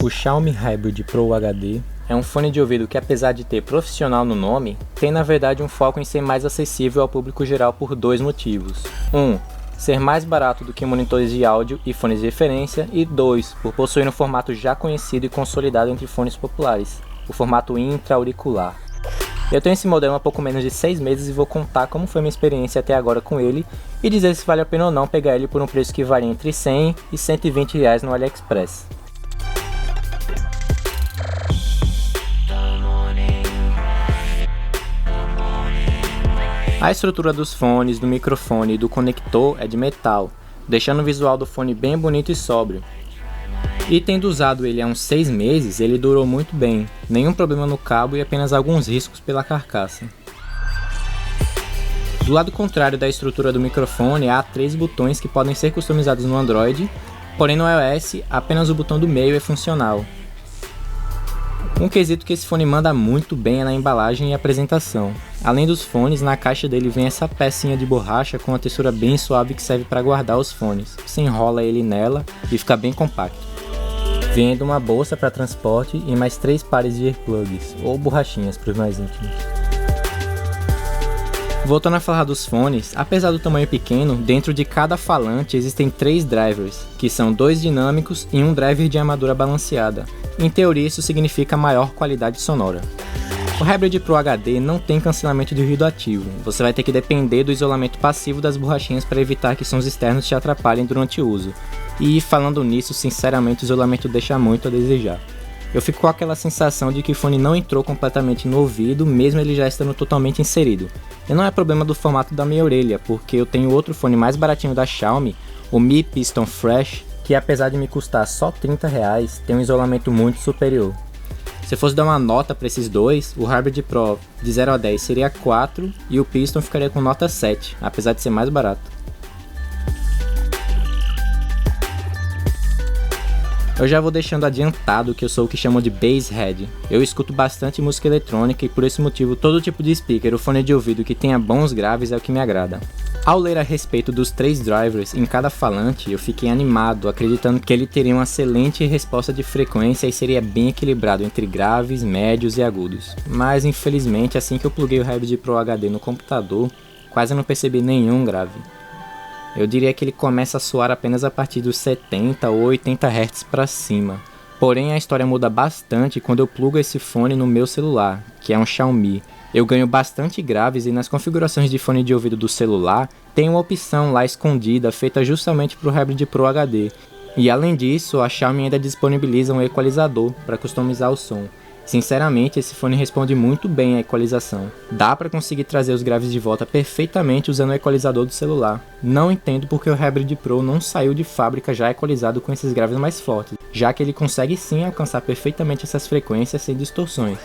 O Xiaomi Hybrid Pro HD é um fone de ouvido que, apesar de ter profissional no nome, tem na verdade um foco em ser mais acessível ao público geral por dois motivos. 1. Ser mais barato do que monitores de áudio e fones de referência, e 2. Por possuir um formato já conhecido e consolidado entre fones populares, o formato intra-auricular. Eu tenho esse modelo há pouco menos de 6 meses e vou contar como foi minha experiência até agora com ele e dizer se vale a pena ou não pegar ele por um preço que varia entre 100 e 120 reais no AliExpress. A estrutura dos fones, do microfone e do conector é de metal, deixando o visual do fone bem bonito e sóbrio. E tendo usado ele há uns 6 meses, ele durou muito bem, nenhum problema no cabo e apenas alguns riscos pela carcaça. Do lado contrário da estrutura do microfone, há 3 botões que podem ser customizados no Android, porém no iOS apenas o botão do meio é funcional. Um quesito que esse fone manda muito bem é na embalagem e apresentação. Além dos fones, na caixa dele vem essa pecinha de borracha com uma textura bem suave que serve para guardar os fones. Você enrola ele nela e fica bem compacto. Vem ainda uma bolsa para transporte e mais 3 pares de earplugs, ou borrachinhas para os mais íntimos. Voltando a falar dos fones, apesar do tamanho pequeno, dentro de cada falante existem 3 drivers, que são 2 dinâmicos e um driver de armadura balanceada. Em teoria, isso significa maior qualidade sonora. O Hybrid Pro HD não tem cancelamento de ruído ativo, você vai ter que depender do isolamento passivo das borrachinhas para evitar que sons externos te atrapalhem durante o uso. E falando nisso, sinceramente o isolamento deixa muito a desejar. Eu fico com aquela sensação de que o fone não entrou completamente no ouvido, mesmo ele já estando totalmente inserido. E não é problema do formato da minha orelha, porque eu tenho outro fone mais baratinho da Xiaomi, o Mi Piston Fresh, que apesar de me custar só R$30, tem um isolamento muito superior. Se fosse dar uma nota para esses dois, o Hybrid Pro de 0 a 10 seria 4 e o Piston ficaria com nota 7, apesar de ser mais barato. Eu já vou deixando adiantado que eu sou o que chamam de basshead. Eu escuto bastante música eletrônica e por esse motivo todo tipo de speaker ou fone de ouvido que tenha bons graves é o que me agrada. Ao ler a respeito dos 3 drivers em cada falante, eu fiquei animado, acreditando que ele teria uma excelente resposta de frequência e seria bem equilibrado entre graves, médios e agudos. Mas infelizmente, assim que eu pluguei o Hybrid Pro HD no computador, quase não percebi nenhum grave. Eu diria que ele começa a soar apenas a partir dos 70 ou 80 Hz para cima. Porém, a história muda bastante quando eu plugo esse fone no meu celular, que é um Xiaomi. Eu ganho bastante graves e nas configurações de fone de ouvido do celular tem uma opção lá escondida feita justamente para o Hybrid Pro HD. E além disso, a Xiaomi ainda disponibiliza um equalizador para customizar o som. Sinceramente, esse fone responde muito bem à equalização. Dá para conseguir trazer os graves de volta perfeitamente usando o equalizador do celular. Não entendo porque o Hybrid Pro não saiu de fábrica já equalizado com esses graves mais fortes, já que ele consegue sim alcançar perfeitamente essas frequências sem distorções.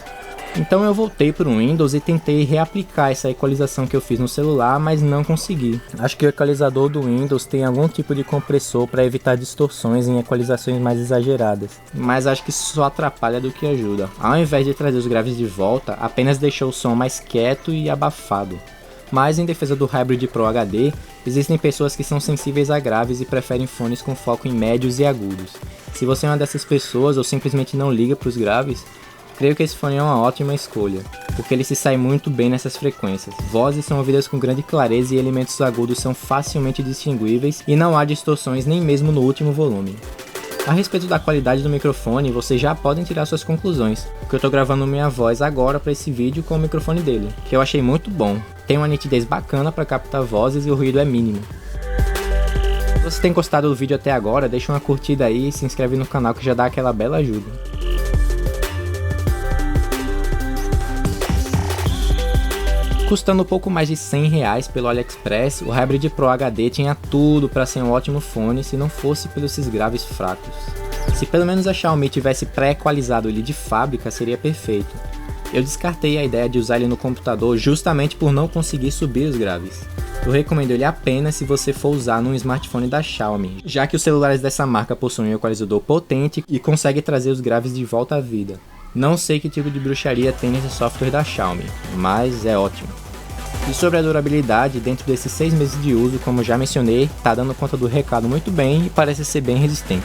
Então eu voltei para o Windows e tentei reaplicar essa equalização que eu fiz no celular, mas não consegui. Acho que o equalizador do Windows tem algum tipo de compressor para evitar distorções em equalizações mais exageradas, mas acho que isso só atrapalha do que ajuda. Ao invés de trazer os graves de volta, apenas deixou o som mais quieto e abafado. Mas em defesa do Hybrid Pro HD, existem pessoas que são sensíveis a graves e preferem fones com foco em médios e agudos. Se você é uma dessas pessoas ou simplesmente não liga para os graves, creio que esse fone é uma ótima escolha, porque ele se sai muito bem nessas frequências. Vozes são ouvidas com grande clareza e elementos agudos são facilmente distinguíveis e não há distorções nem mesmo no último volume. A respeito da qualidade do microfone, vocês já podem tirar suas conclusões, porque eu estou gravando minha voz agora para esse vídeo com o microfone dele, que eu achei muito bom. Tem uma nitidez bacana para captar vozes e o ruído é mínimo. Se você tem gostado do vídeo até agora, deixa uma curtida aí e se inscreve no canal que já dá aquela bela ajuda. Custando pouco mais de R$100 pelo AliExpress, o Hybrid Pro HD tinha tudo para ser um ótimo fone se não fosse pelos esses graves fracos. Se pelo menos a Xiaomi tivesse pré-equalizado ele de fábrica, seria perfeito. Eu descartei a ideia de usar ele no computador justamente por não conseguir subir os graves. Eu recomendo ele apenas se você for usar num smartphone da Xiaomi, já que os celulares dessa marca possuem um equalizador potente e consegue trazer os graves de volta à vida. Não sei que tipo de bruxaria tem nesse software da Xiaomi, mas é ótimo. E sobre a durabilidade, dentro desses 6 meses de uso, como já mencionei, tá dando conta do recado muito bem e parece ser bem resistente.